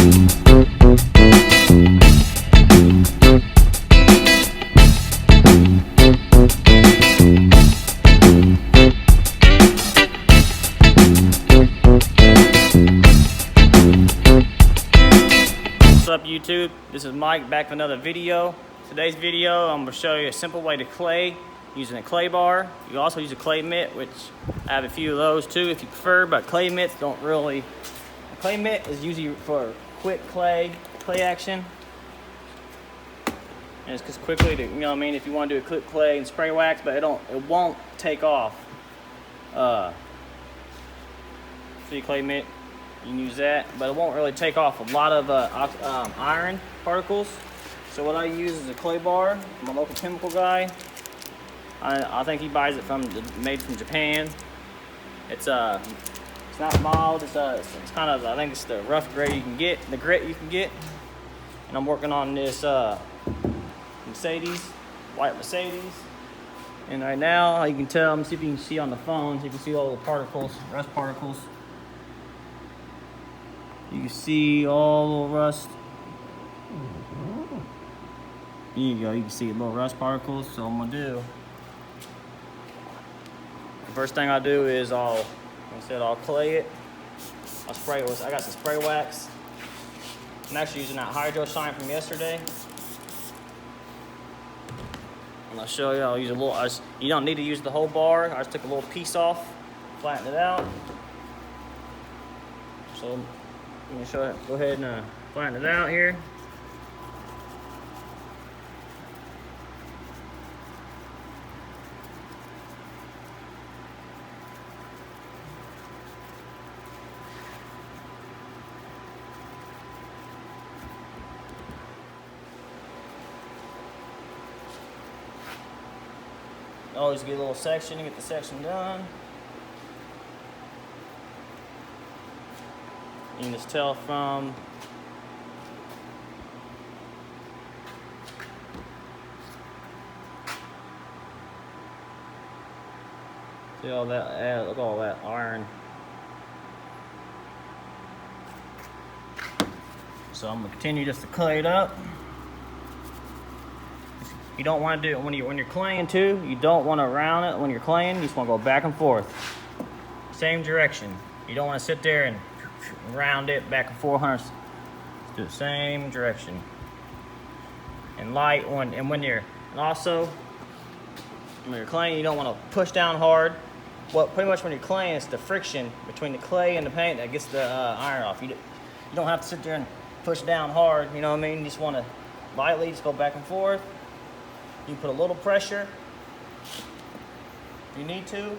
What's up YouTube? This is Mike back with another video. Today's video I'm going to show you a simple way to clay using a clay bar. You can also use a clay mitt, which I have a few of those too if you prefer, but clay mitts don't really. A clay mitt is usually for quick clay action. And it's just quickly to, you know what I mean, if you want to do a quick clay and spray wax, but it won't take off. See clay mitt, you can use that, but it won't really take off a lot of iron particles. So what I use is a clay bar. My local chemical guy, I think he buys it made from Japan. It's not mild. It's kind of, I think it's the rough grade you can get, the grit you can get. And I'm working on this Mercedes, white Mercedes. And right now, you can tell, let me see if you can see on the phone, so you can see all the particles, rust particles. You can see all the rust. There you go, you can see little rust particles. So I'm gonna do, the first thing I do is I'll clay it. I'll spray it with, I got some spray wax. I'm actually using that Hydro Shine from yesterday. And I'll show you, I'll use a little, you don't need to use the whole bar. I just took a little piece off, flatten it out. So let me show you, go ahead and flatten it out here. Always get a little section to get the section done. You can just tell from see all that, look at all that iron. So I'm gonna continue just to clay it up. You don't want to do it when you're claying too. You don't want to round it when you're claying. You just want to go back and forth, same direction. You don't want to sit there and round it back and forth. Just do the same direction. And light when you're claying, you don't want to push down hard. Well, pretty much when you're claying, it's the friction between the clay and the paint that gets the iron off. You don't have to sit there and push down hard. You know what I mean? You just want to lightly just go back and forth. You can put a little pressure if you need to.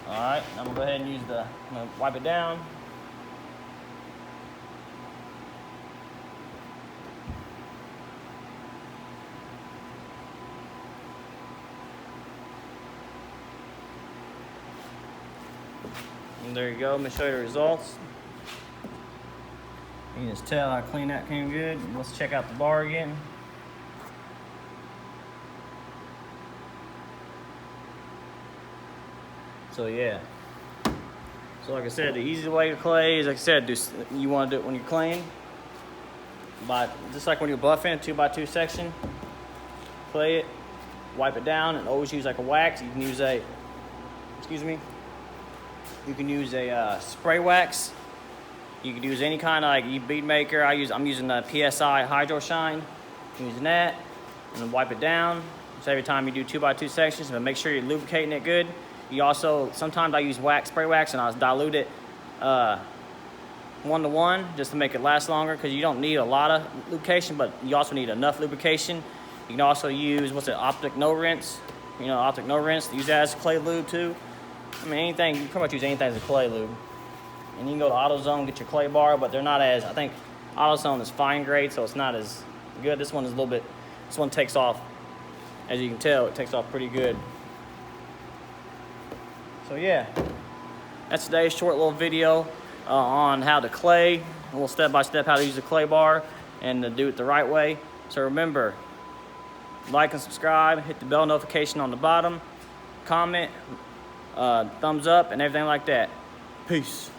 All right, I'm gonna go ahead and I'm gonna wipe it down. And there you go, let me show you the results. You can just tell how clean that came good. Let's check out the bar again. So yeah. So like I said, the easy way to clay is, like I said, you want to do it when you're claying. Just like when you're buffing, 2x2 section. Clay it, wipe it down, and always use like a wax. You can use you can use a spray wax. You can use any kind of like bead maker. I'm using the PSI Hydro Shine. I'm using that, and then wipe it down. So every time you do 2x2 sections, but make sure you're lubricating it good. You also, sometimes I use spray wax, and I'll dilute it 1-to-1 just to make it last longer, because you don't need a lot of lubrication, but you also need enough lubrication. You can also use, Optic No Rinse. You know, Optic No Rinse, use that as clay lube too. I mean, anything, you can pretty much use anything as a clay lube. And you can go to AutoZone, get your clay bar, but they're not I think AutoZone is fine grade, so it's not as good. This one is this one takes off, as you can tell, it takes off pretty good. So yeah, that's today's short little video on how to clay, a little step-by-step how to use the clay bar and to do it the right way. So remember, like and subscribe, hit the bell notification on the bottom, comment, thumbs up, and everything like that. Peace.